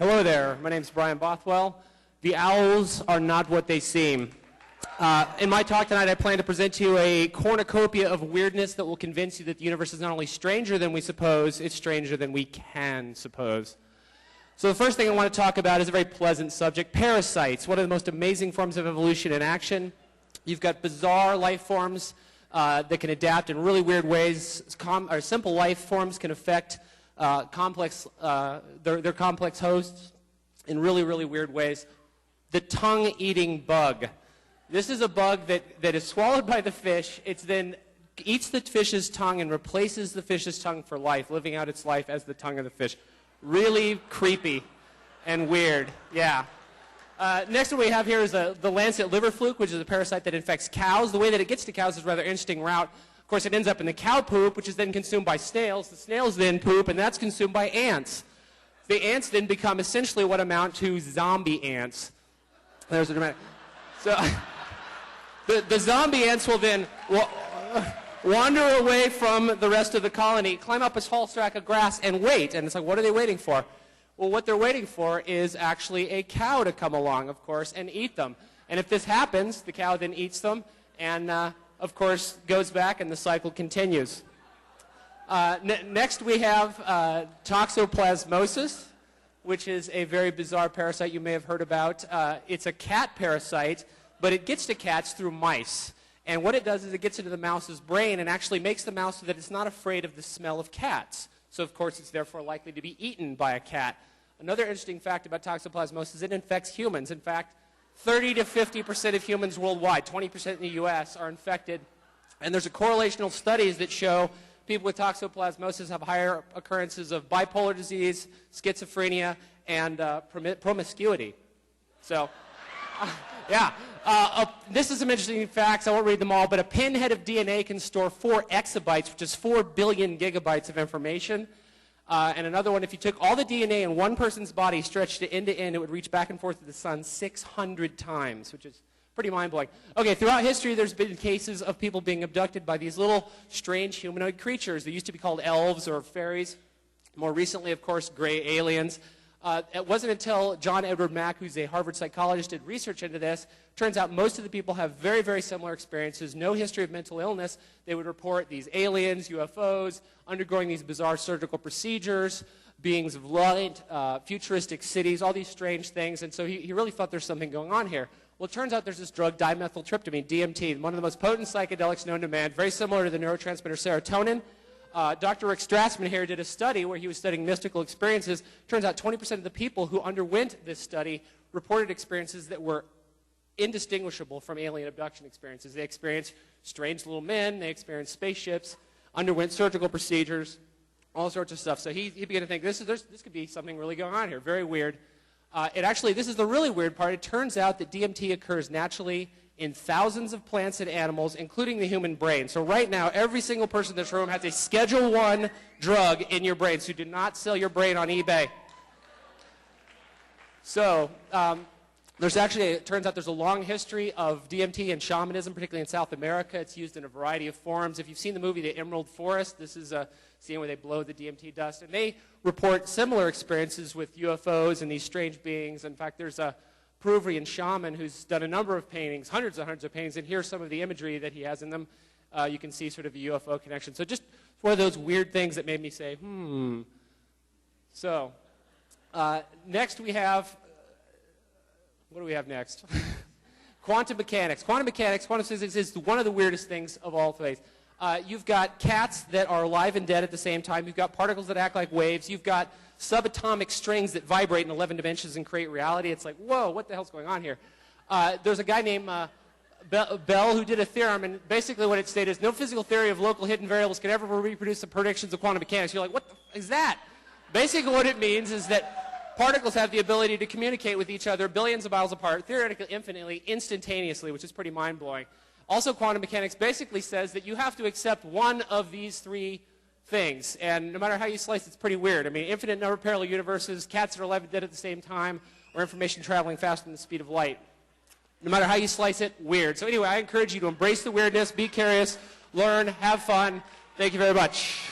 Hello there, my name is Brian Bothwell. The owls are not what they seem. In my talk tonight, I plan to present to you a cornucopia of weirdness that will convince you that the universe is not only stranger than we suppose, it's stranger than we can suppose. So the first thing I want to talk about is a very pleasant subject, parasites, one of the most amazing forms of evolution in action. You've got bizarre life forms that can adapt in really weird ways. Simple life forms can affect their complex hosts in really, really weird ways. The tongue-eating bug. This is a bug that is swallowed by the fish. It then eats the fish's tongue and replaces the fish's tongue for life, living out its life as the tongue of the fish. Really creepy and weird. Yeah. Next one we have here is the lancet liver fluke, which is a parasite that infects cows. The way that it gets to cows is a rather interesting route. Of course, it ends up in the cow poop, which is then consumed by snails. The snails then poop, and that's consumed by ants. The ants then become essentially what amount to zombie ants. There's a dramatic. So the zombie ants will then wander away from the rest of the colony, climb up a tall tract of grass, and wait. And it's like, what are they waiting for? Well, what they're waiting for is actually a cow to come along, of course, and eat them. And if this happens, the cow then eats them, and of course, goes back, and the cycle continues. Next, we have toxoplasmosis, which is a very bizarre parasite you may have heard about. It's a cat parasite, but it gets to cats through mice. And what it does is it gets into the mouse's brain and actually makes the mouse so that it's not afraid of the smell of cats. So, of course, it's therefore likely to be eaten by a cat. Another interesting fact about toxoplasmosis is it infects humans. In fact, 30 to 50% of humans worldwide, 20% in the U.S., are infected. And there's a correlational studies that show people with toxoplasmosis have higher occurrences of bipolar disease, schizophrenia, and promiscuity. So, yeah. This is some interesting facts. I won't read them all, but a pinhead of DNA can store 4 exabytes, which is 4 billion gigabytes of information. And another one, if you took all the DNA in one person's body, stretched it end to end, it would reach back and forth to the sun 600 times, which is pretty mind-blowing. Okay, throughout history, there's been cases of people being abducted by these little strange humanoid creatures. They used to be called elves or fairies. More recently, of course, gray aliens. It wasn't until John Edward Mack, who's a Harvard psychologist, did research into this. Turns out most of the people have very, very similar experiences, no history of mental illness. They would report these aliens, UFOs, undergoing these bizarre surgical procedures, beings of light, futuristic cities, all these strange things. And so he really thought there's something going on here. Well, it turns out there's this drug, dimethyltryptamine, DMT, one of the most potent psychedelics known to man, very similar to the neurotransmitter serotonin. Dr. Rick Strassman here did a study where he was studying mystical experiences. Turns out 20% of the people who underwent this study reported experiences that were indistinguishable from alien abduction experiences. They experienced strange little men, they experienced spaceships, underwent surgical procedures, all sorts of stuff. So he began to think, this could be something really going on here, very weird. This is the really weird part. It turns out that DMT occurs naturally in thousands of plants and animals, including the human brain. So right now, every single person in this room has a Schedule I drug in your brain, so do not sell your brain on eBay. So it turns out there's a long history of DMT and shamanism, particularly in South America. It's used in a variety of forms. If you've seen the movie The Emerald Forest, this is a scene where they blow the DMT dust, and they report similar experiences with UFOs and these strange beings. In fact, there's a Peruvian shaman who's done a number of paintings, hundreds and hundreds of paintings, and here's some of the imagery that he has in them. You can see sort of the UFO connection. So just one of those weird things that made me say, So, next we have, what do we have next? Quantum mechanics. Quantum physics is one of the weirdest things of all things. You've got cats that are alive and dead at the same time. You've got particles that act like waves. You've got subatomic strings that vibrate in 11 dimensions and create reality. It's like, whoa, what the hell's going on here? There's a guy named Bell who did a theorem, and basically what it stated is no physical theory of local hidden variables can ever reproduce the predictions of quantum mechanics. You're like, what the is that? Basically what it means is that particles have the ability to communicate with each other billions of miles apart, theoretically infinitely, instantaneously, which is pretty mind-blowing. Also, quantum mechanics basically says that you have to accept one of these 3 things, and no matter how you slice it, it's pretty weird. I mean, infinite number of parallel universes, cats that are alive and dead at the same time, or information traveling faster than the speed of light. No matter how you slice it, weird. So anyway, I encourage you to embrace the weirdness, be curious, learn, have fun. Thank you very much.